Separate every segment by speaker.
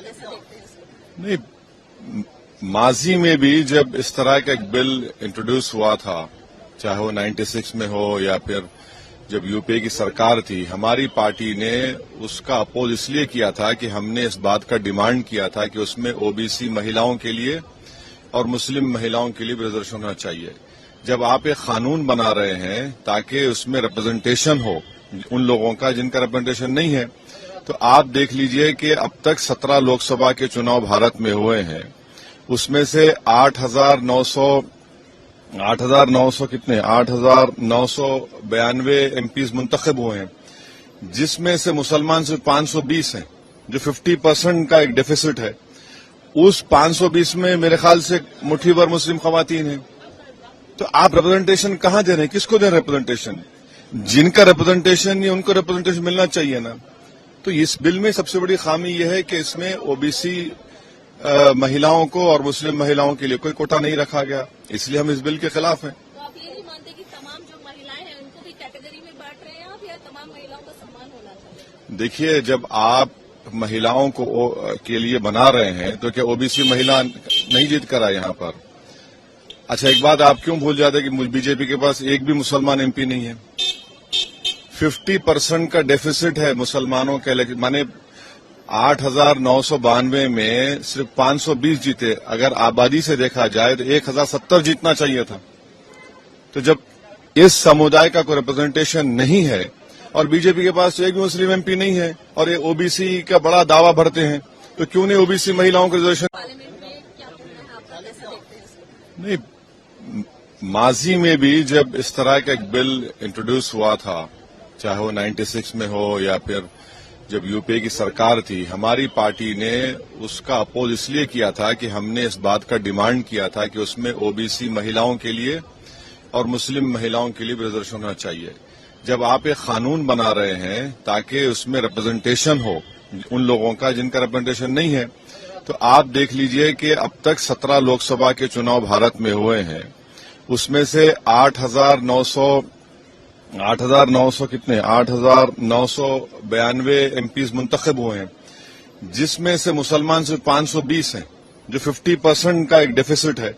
Speaker 1: कैसे देखते हैं इसको?
Speaker 2: नहीं, माजी में भी जब इस तरह का एक बिल इंट्रोड्यूस हुआ था, चाहे वो 96 में हो या फिर जब यूपीए की सरकार थी, हमारी पार्टी ने उसका अपोज इसलिए किया था कि हमने इस बात का डिमांड किया था कि उसमें ओबीसी महिलाओं के लिए और मुस्लिम महिलाओं के लिए भी रिजर्वेशन होना चाहिए। जब आप एक कानून बना रहे हैं ताकि उसमें रिप्रेजेंटेशन हो उन लोगों का जिनका रिप्रेजेंटेशन नहीं है, तो आप देख लीजिए कि अब तक 17 लोकसभा के चुनाव भारत में हुए हैं, उसमें से 8,992 एमपीज मुंतखब हुए हैं, जिसमें से मुसलमान सिर्फ 520 हैं, जो 50% का एक डेफिसिट है। उस 520 में मेरे ख्याल से मुट्ठी भर मुस्लिम खवातीन हैं। तो आप रिप्रेजेंटेशन कहां दे रहे हैं, किसको दे रहे हैं रिप्रेजेंटेशन? जिनका रिप्रेजेंटेशन नहीं, उनको रिप्रेजेंटेशन मिलना चाहिए ना। तो इस बिल में सबसे बड़ी खामी यह है कि इसमें ओबीसी महिलाओं को और मुस्लिम महिलाओं के लिए कोई कोटा नहीं रखा गया, इसलिए हम इस बिल के खिलाफ हैं।
Speaker 1: तो आप ये नहीं मानते कि तमाम जो महिलाएं हैं उनको भी कैटेगरी में बांट रहे हैं आप, या तमाम महिलाओं का सम्मान होना चाहिए?
Speaker 2: देखिए, जब आप महिलाओं को के लिए बना रहे हैं तो क्या ओबीसी महिला नहीं जीत कर आए यहां पर? अच्छा, एक बात आप क्यों भूल जाते कि बीजेपी के पास एक भी मुसलमान एमपी नहीं है। 50% का डेफिसिट है मुसलमानों के, माने 8,992 में सिर्फ 520 जीते। अगर आबादी से देखा जाए तो 1,070 जीतना चाहिए था। तो जब इस समुदाय का कोई रिप्रेजेंटेशन नहीं है और बीजेपी के पास एक भी मुस्लिम एमपी नहीं है और ये ओबीसी का बड़ा दावा भरते हैं, तो क्यों नहीं ओबीसी महिलाओं को रिजर्वेशन?
Speaker 1: पार्लियामेंट में क्या कहना है आपका, कैसे देखते हैं इसको?
Speaker 2: नहीं, माजी में भी जब इस तरह का एक बिल इंट्रोड्यूस हुआ था, चाहे वो 96 में हो या फिर जब यूपीए की सरकार थी, हमारी पार्टी ने उसका अपोज इसलिए किया था कि हमने इस बात का डिमांड किया था कि उसमें ओबीसी महिलाओं के लिए और मुस्लिम महिलाओं के लिए भी रिजर्वेशन होना चाहिए। जब आप एक कानून बना रहे हैं ताकि उसमें रिप्रेजेंटेशन हो उन लोगों का जिनका रिप्रेजेंटेशन नहीं है, तो आप देख लीजिए कि अब तक 17 लोकसभा के चुनाव भारत में हुए हैं, उसमें से 8,992 एमपीज मुंतखब हुए हैं, जिसमें से मुसलमान सिर्फ 520 हैं, जो 50% का एक डेफिसिट है।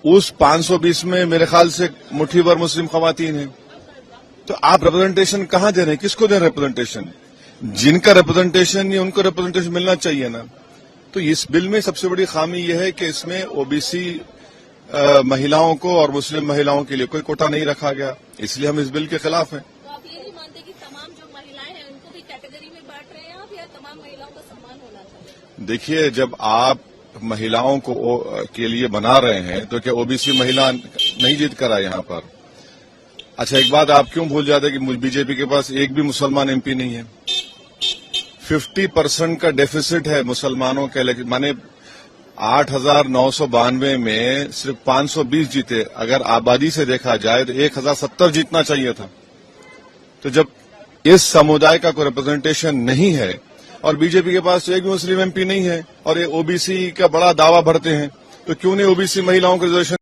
Speaker 2: उस 520 में मेरे ख्याल से मुट्ठी भर मुस्लिम खवातीन हैं। तो आप रिप्रेजेंटेशन कहां दे रहे हैं, किसको दे रहे हैं रिप्रेजेंटेशन? जिनका रिप्रेजेंटेशन नहीं, उनको रिप्रेजेंटेशन मिलना चाहिए ना। तो इस बिल में सबसे बड़ी खामी यह है कि इसमें ओबीसी महिलाओं को और मुस्लिम महिलाओं के लिए कोई कोटा नहीं रखा गया, इसलिए हम इस बिल के खिलाफ हैं।
Speaker 1: तो आप ये नहीं मानते कि तमाम जो महिलाएं हैं उनको भी कैटेगरी में बांट रहे हैं आप, या तमाम महिलाओं का सम्मान होना चाहिए?
Speaker 2: देखिए, जब आप महिलाओं को के लिए बना रहे हैं तो क्या ओबीसी महिला नहीं जीत कर आए यहां पर? अच्छा, एक बात आप क्यों भूल जाते कि बीजेपी के पास एक भी मुसलमान एमपी नहीं है। 50% का डेफिसिट है मुसलमानों के, माने 8,992 में सिर्फ 520 जीते। अगर आबादी से देखा जाए तो 1,070 जीतना चाहिए था। तो जब इस समुदाय का कोई रिप्रेजेंटेशन नहीं है और बीजेपी के पास एक भी मुस्लिम एमपी नहीं है और ये ओबीसी का बड़ा दावा भरते हैं, तो क्यों नहीं ओबीसी महिलाओं को रिजर्वेशन?